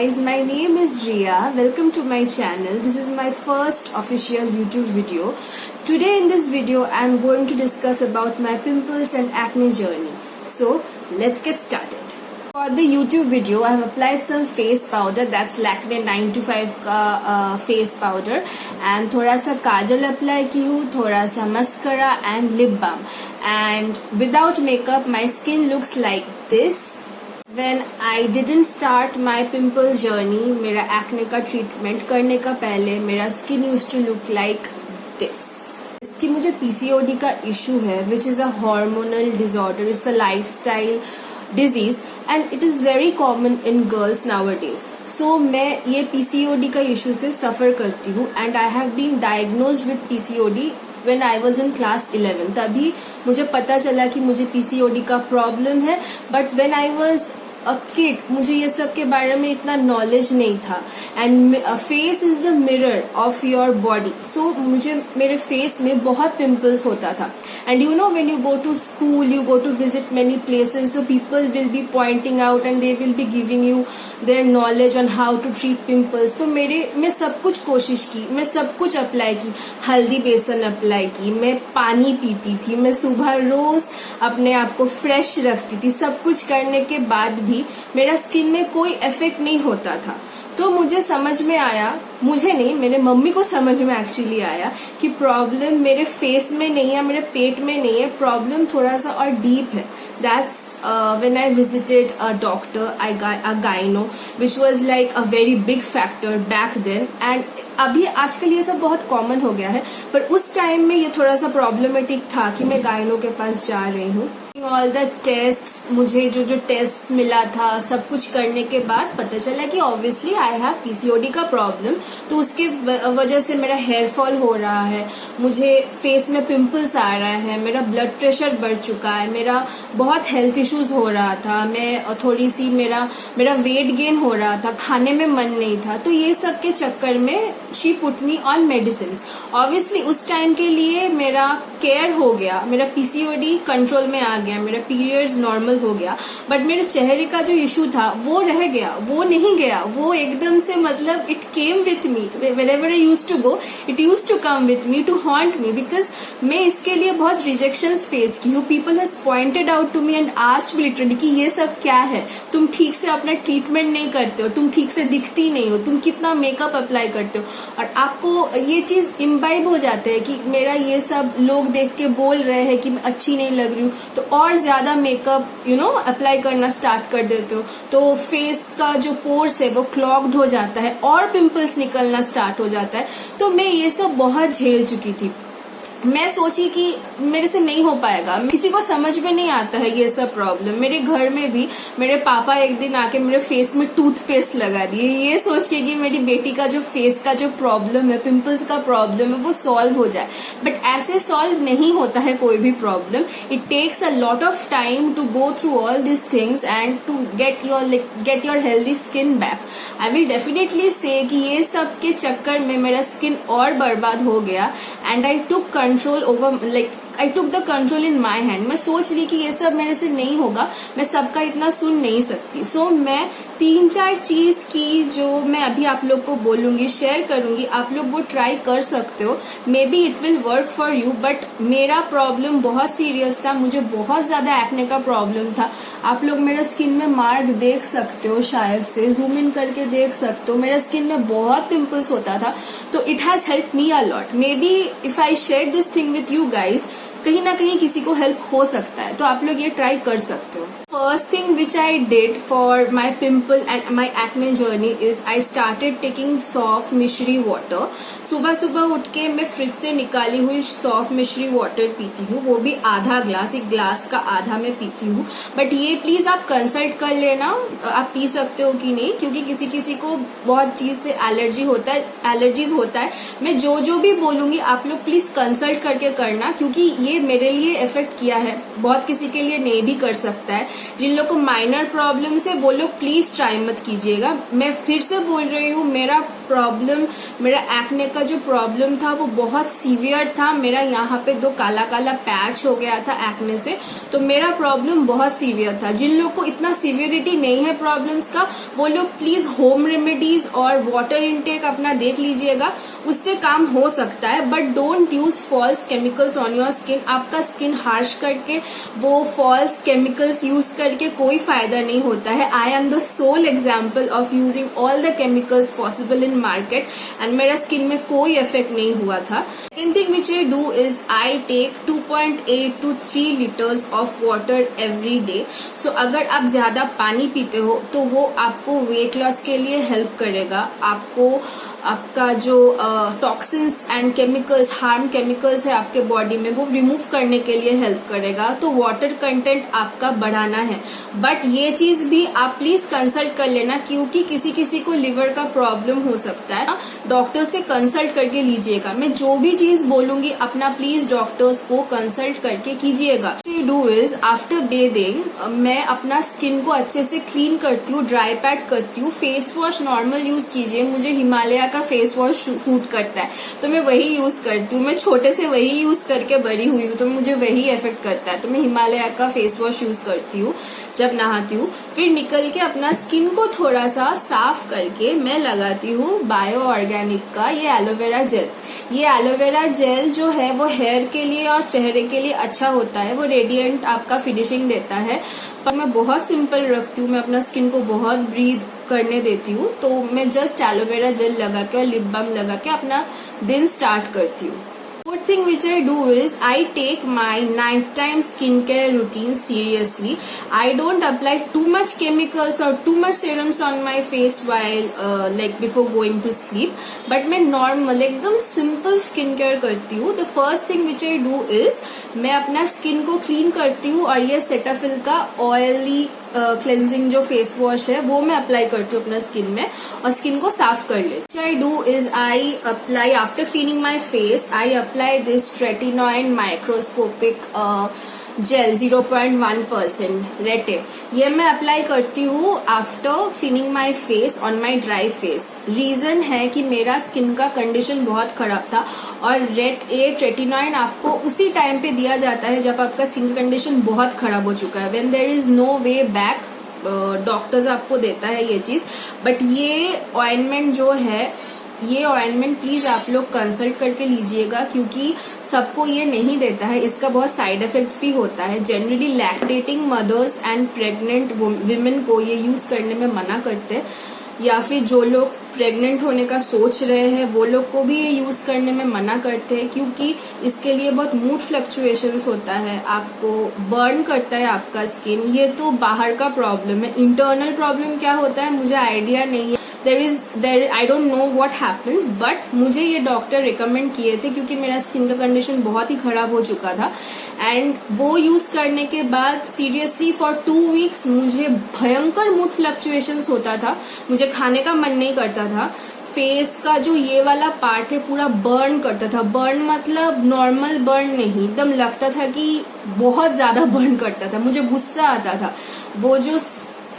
guys, my name is Riya. Welcome to my channel. This is my first official YouTube video. Today in this video I am going to discuss about my pimples and acne journey. So let's get started. For the YouTube video I have applied some face powder, that's Lakme 925 का face powder, and थोड़ा सा काजल apply की हूँ, थोड़ा सा mascara and lip balm. And without makeup my skin looks like this. When I didn't start my pimple journey, मेरा acne का treatment करने का पहले मेरा skin used to look like this. इसकी मुझे PCOD का issue है, which is a hormonal disorder. It's a lifestyle disease and it is very common in girls nowadays. So मैं ये PCOD का issue से suffer करती हूँ and I have been diagnosed with PCOD when I was in class 11. तभी मुझे पता चला कि मुझे PCOD का प्रॉब्लम है, but when I was a kid मुझे ये सब के बारे में इतना नॉलेज नहीं था. And face is the mirror of your body. So मुझे मेरे फेस में बहुत पिंपल्स होता था. And you know when you go to school, you go to visit many places, so people will be pointing out and they will be giving you their knowledge on how to treat pimples. तो मैं सब कुछ कोशिश की, मैं सब कुछ apply की. हल्दी बेसन अप्लाई की, मैं पानी पीती थी, मैं सुबह रोज अपने आप को फ्रेश रखती थी. सब कुछ करने के बाद भी मेरा स्किन में कोई इफेक्ट नहीं होता था. तो मुझे समझ में आया, मुझे नहीं, मेरे मम्मी को समझ में एक्चुअली आया कि प्रॉब्लम मेरे फेस में नहीं है, मेरे पेट में नहीं है, प्रॉब्लम थोड़ा सा और डीप है. That's when I visited a doctor, a gyno, which was like a very big factor back then. And अभी आजकल ये सब बहुत कॉमन हो गया है, पर उस टाइम में ये थोड़ा सा प्रॉब्लमेटिक था कि मैं गायनो के पास जा रही हूँ. ऑल द टेस्ट, मुझे जो टेस्ट मिला था, सब कुछ करने के बाद पता चला कि ऑब्वियसली आई हैव PCOD का प्रॉब्लम. तो उसके वजह से मेरा हेयर फॉल हो रहा है, मुझे फेस में पिंपल्स आ रहा है, मेरा ब्लड प्रेशर बढ़ चुका है, मेरा बहुत हेल्थ इश्यूज हो रहा था, मैं थोड़ी सी मेरा वेट गेन हो रहा था, खाने में मन नहीं था. तो ये सब के चक्कर में she put me on medicine. Obviously उस टाइम के लिए मेरा केयर हो गया, मेरा PCOD कंट्रोल में आ गया, मेरा पीरियड्स नॉर्मल हो गया, बट मेरे चेहरे का जो इशू था वो रह गया, वो नहीं गया. वो एकदम से मतलब it came with me. whenever I used to go, it used to come with me to haunt me, because मैं इसके लिए बहुत रिजेक्शंस फेस की हूँ. People has pointed out to me and asked me literally कि ये सब क्या है, तुम ठीक से अपना ट्रीटमेंट नहीं करते हो, तुम ठीक से दिखती नहीं हो, तुम कितना मेकअप अप्लाई करते हो. और आपको ये चीज इम्बाइब हो जाता है कि मेरा ये सब लोग देख के बोल रहे हैं कि मैं अच्छी नहीं लग रही हूँ, तो और ज्यादा मेकअप अप्लाई करना स्टार्ट कर देते हो. तो फेस का जो पोर्स है वो क्लॉग्ड हो जाता है और पिंपल्स निकलना स्टार्ट हो जाता है. तो मैं ये सब बहुत झेल चुकी थी. मैं सोची कि मेरे से नहीं हो पाएगा, किसी को समझ में नहीं आता है ये सब प्रॉब्लम. मेरे घर में भी मेरे पापा एक दिन आके मेरे फेस में टूथपेस्ट लगा दिए, ये सोच के कि मेरी बेटी का जो फेस का जो प्रॉब्लम है, पिंपल्स का प्रॉब्लम है, वो सॉल्व हो जाए. बट ऐसे सॉल्व नहीं होता है कोई भी problem. It takes a lot of time to go through all this things and to get your healthy skin back. I will definitely say कि ये सब के चक्कर में मेरा स्किन और बर्बाद हो गया. And I took control over, like I took the control in my hand. मैं सोच ली कि ये सब मेरे से नहीं होगा, मैं सबका इतना सुन नहीं सकती. सो मैं 3-4 चीज की जो मैं अभी आप लोग को बोलूंगी, शेयर करूंगी, आप लोग वो ट्राई कर सकते हो. May be it will work for you. But मेरा प्रॉब्लम बहुत सीरियस था, मुझे बहुत ज्यादा एक्ने का प्रॉब्लम था. आप लोग मेरा स्किन में मार्क देख सकते हो, शायद से जूम इन करके देख सकते हो. मेरा स्किन में बहुत पिंपल्स होता था. तो it has help me a lot. May be if I share this thing with you guys, कहीं ना कहीं किसी को हेल्प हो सकता है. तो आप लोग ये ट्राई कर सकते हो. First thing which I did for my pimple and my acne journey is I started taking soft मिश्री water. सुबह सुबह उठ के मैं फ्रिज से निकाली हुई सॉफ्ट मिश्री वाटर पीती हूँ, वो भी आधा ग्लास, एक ग्लास का आधा मैं पीती हूँ. बट ये प्लीज आप कंसल्ट कर लेना आप पी सकते हो कि नहीं, क्योंकि किसी किसी को बहुत चीज से एलर्जीज होता है. मैं जो भी बोलूंगी आप लोग प्लीज कंसल्ट करके करना, क्योंकि ये मेरे लिए इफेक्ट किया है, बहुत किसी के लिए नहीं भी कर सकता है. जिन लोग को माइनर प्रॉब्लम्स है वो लोग प्लीज ट्राई मत कीजिएगा। मैं फिर से बोल रही हूँ, मेरा एक्ने का जो प्रॉब्लम था वो बहुत सीवियर था। मेरा यहाँ पे 2 काला काला पैच हो गया था एक्ने से, तो मेरा प्रॉब्लम बहुत सीवियर था। जिन लोग को इतना सीवियरिटी नहीं है प्रॉब्लम्स का, वो लोग प्लीज होम रेमेडीज और वाटर इनटेक अपना देख लीजिएगा, उससे काम हो सकता है। But don't use false chemicals on your skin. आपका स्किन हार्श करके वो फॉल्स केमिकल्स यूज करके कोई फायदा नहीं होता है। I am the sole example of using all the chemicals possible in market and मेरा स्किन में कोई इफेक्ट नहीं हुआ था। Second thing which I do is I take 2.8 to 3 liters of water every day. So अगर आप ज्यादा पानी पीते हो तो वो आपको वेट लॉस के लिए हेल्प करेगा। आपको आपका जो toxins and chemicals, harm chemicals है आपके बॉडी में, वो रिमूव करने के लिए हेल्प करेगा। तो वाटर कंटेंट आपका बढ़ाना है। बट ये चीज भी आप प्लीज कंसल्ट कर लेना, क्योंकि किसी किसी को लिवर का प्रॉब्लम हो सकता है। डॉक्टर से कंसल्ट करके लीजिएगा। मैं जो भी चीज बोलूंगी अपना प्लीज डॉक्टर्स को कंसल्ट करके कीजिएगा। डू इज आफ्टर बेथिंग मैं अपना स्किन को अच्छे से क्लीन करती हूँ, ड्राई पैड करती हूँ। फेस वॉश नॉर्मल यूज कीजिए। मुझे हिमालय का फेस वॉश सूट करता है तो मैं वही यूज करती हूँ। मैं छोटे से वही यूज करके बड़ी हुई हूँ तो मुझे वही इफेक्ट करता है, तो मैं हिमालय का फेस वॉश यूज करती हूँ जब नहाती हूँ। फिर निकल के अपना स्किन को थोड़ा सा साफ करके मैं लगाती हूँ बायो ऑर्गेनिक का ये एलोवेरा जेल। ये एलोवेरा जेल जो है वो हेयर के लिए और चेहरे के लिए अच्छा होता है। वो रेडिएंट आपका फिनिशिंग देता है। पर मैं बहुत सिंपल रखती हूँ, मैं अपना स्किन को बहुत ब्रीथ करने देती हूँ। तो मैं जस्ट एलोवेरा जेल लगा के और लिप बाम लगा के अपना दिन स्टार्ट करती हूँ। Fourth thing which I do is I take my nighttime skincare routine seriously. I don't apply too much chemicals or too much serums on my face while like before going to sleep. But मैं normal एकदम simple skincare करती हूँ। The first thing which I do is मैं अपना skin को clean करती हूँ और ये सेटाफिल का ऑयली क्लेंजिंग जो फेस वॉश है वो मैं अप्लाई करती हूँ अपना स्किन में और स्किन को साफ कर लेती हूँ। I do is I apply after cleaning my face, I apply this tretinoin microscopic gel 0.1% रेटे। ये मैं अप्लाई करती हूँ after cleaning my face on my dry face. Reason है कि मेरा स्किन का कंडीशन बहुत खराब था और ट्रेटिनॉइन आपको उसी टाइम पे दिया जाता है जब आपका स्किन कंडीशन बहुत खराब हो चुका है। When there is no way back, doctors आपको देता है ये चीज। बट ये ऑइंटमेंट जो है, ये ऑइंटमेंट प्लीज आप लोग कंसल्ट करके लीजिएगा, क्योंकि सबको ये नहीं देता है। इसका बहुत साइड इफेक्ट्स भी होता है। Generally lactating mothers and pregnant women को ये यूज करने में मना करते हैं, या फिर जो लोग प्रेग्नेंट होने का सोच रहे हैं वो लोग को भी ये यूज करने में मना करते हैं, क्योंकि इसके लिए बहुत मूड फ्लक्चुएशंस होता है, आपको बर्न करता है आपका स्किन। ये तो बाहर का प्रॉब्लम है। इंटरनल प्रॉब्लम क्या होता है मुझे आइडिया नहीं है। I don't know what happens, but मुझे ये डॉक्टर रिकमेंड किए थे क्योंकि मेरा स्किन का कंडीशन बहुत ही खराब हो चुका था। एंड वो यूज करने के बाद सीरियसली फॉर 2 weeks मुझे भयंकर मूड फ्लक्चुएशंस होता था। मुझे खाने का मन नहीं करता था। फेस का जो ये वाला पार्ट है पूरा बर्न करता था। बर्न मतलब नॉर्मल बर्न नहीं, एकदम लगता था कि बहुत ज्यादा बर्न करता था। मुझे गुस्सा आता था। वो जो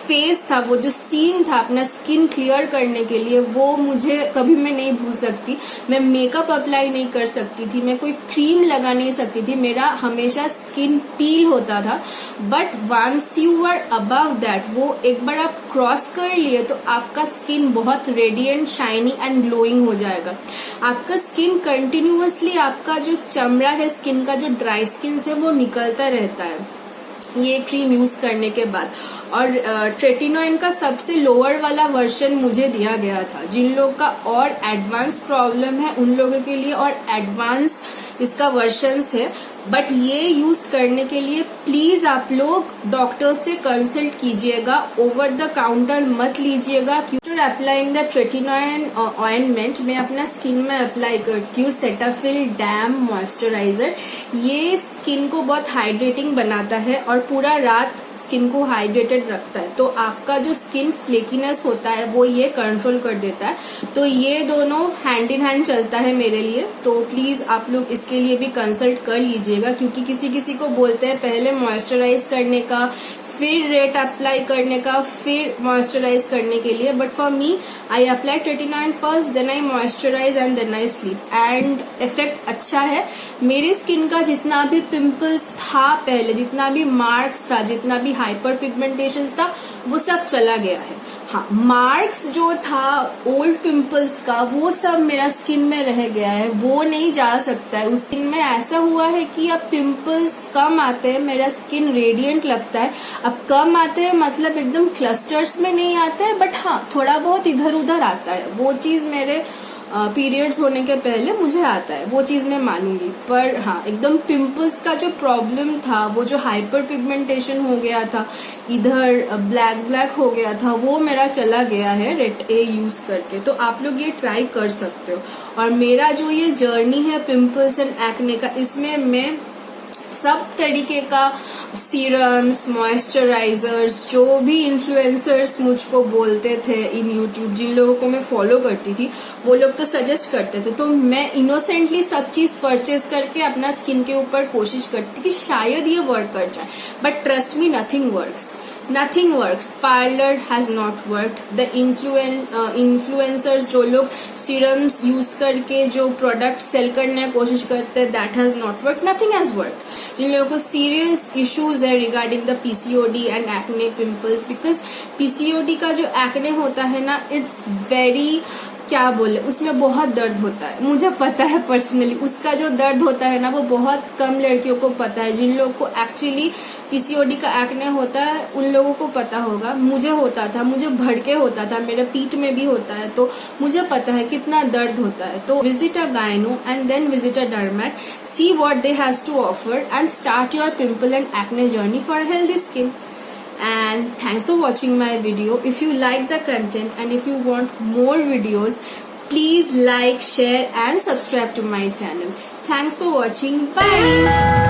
फेस था, वो जो सीन था अपना स्किन क्लियर करने के लिए, वो मुझे कभी मैं नहीं भूल सकती। मैं मेकअप अप्लाई नहीं कर सकती थी, मैं कोई क्रीम लगा नहीं सकती थी, मेरा हमेशा स्किन पील होता था। But once you are above that, वो एक बार आप क्रॉस कर लिए तो आपका स्किन बहुत रेडिएंट, शाइनी एंड ग्लोइंग हो जाएगा। आपका स्किन कंटिन्यूअसली, आपका जो चमड़ा है स्किन का, जो ड्राई स्किन है वो निकलता रहता है ये क्रीम यूज करने के बाद। और ट्रेटिनॉइन का सबसे लोअर वाला वर्जन मुझे दिया गया था। जिन लोग का और एडवांस प्रॉब्लम है उन लोगों के लिए और एडवांस इसका वर्जन्स है। बट ये यूज करने के लिए प्लीज आप लोग डॉक्टर से कंसल्ट कीजिएगा, ओवर द काउंटर मत लीजिएगा। After applying the tretinoin ointment मैं अपना स्किन में अप्लाई करती हूँ सेटाफिल डैम मॉइस्चराइजर। ये स्किन को बहुत हाइड्रेटिंग बनाता है और पूरा रात स्किन को हाइड्रेटेड रखता है, तो आपका जो स्किन फ्लेकीनेस होता है वो ये कंट्रोल कर देता है। तो ये दोनों हैंड इन हैंड चलता है मेरे लिए। तो प्लीज आप लोग इसके लिए भी कंसल्ट कर लीजिएगा, क्योंकि किसी किसी को बोलते हैं पहले मॉइस्चराइज करने का, फिर रेट अप्लाई करने का, फिर मॉइस्चराइज करने के लिए। But for me I apply tretinoin first, then I moisturise and then I sleep, and effect अच्छा है। मेरी स्किन का जितना भी पिंपल्स था पहले, जितना भी मार्क्स था, जितना भी हाइपर पिगमेंटेशन था, वो सब चला गया है। हाँ, मार्क्स जो था ओल्ड पिंपल्स का वो सब मेरा स्किन में रह गया है, वो नहीं जा सकता है। उस स्किन में ऐसा हुआ है कि अब पिंपल्स कम आते हैं, मेरा स्किन रेडिएंट लगता है। अब कम आते हैं मतलब एकदम क्लस्टर्स में नहीं आते हैं, बट हाँ थोड़ा बहुत इधर उधर आता है। वो चीज मेरे पीरियड्स होने के पहले मुझे आता है, वो चीज मैं मानूंगी। पर हाँ, एकदम पिंपल्स का जो प्रॉब्लम था, वो जो हाइपर पिगमेंटेशन हो गया था, इधर ब्लैक ब्लैक हो गया था, वो मेरा चला गया है रेट ए यूज करके। तो आप लोग ये ट्राई कर सकते हो। और मेरा जो ये जर्नी है पिंपल्स एंड एक्ने का, इसमें मैं सब तरीके का सीरम्स, मॉइस्चराइजर्स, जो भी इन्फ्लुएंसर्स मुझको बोलते थे इन यूट्यूब, जिन लोगों को मैं फॉलो करती थी, वो लोग तो सजेस्ट करते थे, तो मैं इनोसेंटली सब चीज परचेज करके अपना स्किन के ऊपर कोशिश करती थी कि शायद ये वर्क कर जाए। But trust me, nothing works, nothing works. Parlour has not worked. The influencers जो लोग सीरम्स यूज करके जो प्रोडक्ट सेल करने की कोशिश करते हैं, that has not work, nothing has work. जिन लोगों को सीरियस इश्यूज है regarding the PCOD and acne pimples, because PCOD का जो एक्ने होता है ना, इट्स वेरी, क्या बोले, उसमें बहुत दर्द होता है। मुझे पता है पर्सनली, उसका जो दर्द होता है ना, वो बहुत कम लड़कियों को पता है। जिन लोगों को एक्चुअली पीसीओडी का एक्ने होता है उन लोगों को पता होगा। मुझे होता था, मुझे भड़के होता था, मेरे पीठ में भी होता है, तो मुझे पता है कितना दर्द होता है। तो visit a gyno and then visit a dermat, see what they has to offer and start your pimple and acne journey for healthy skin. And thanks for watching my video. If you like the content and if you want more videos, please like, share and subscribe to my channel. Thanks for watching. Bye.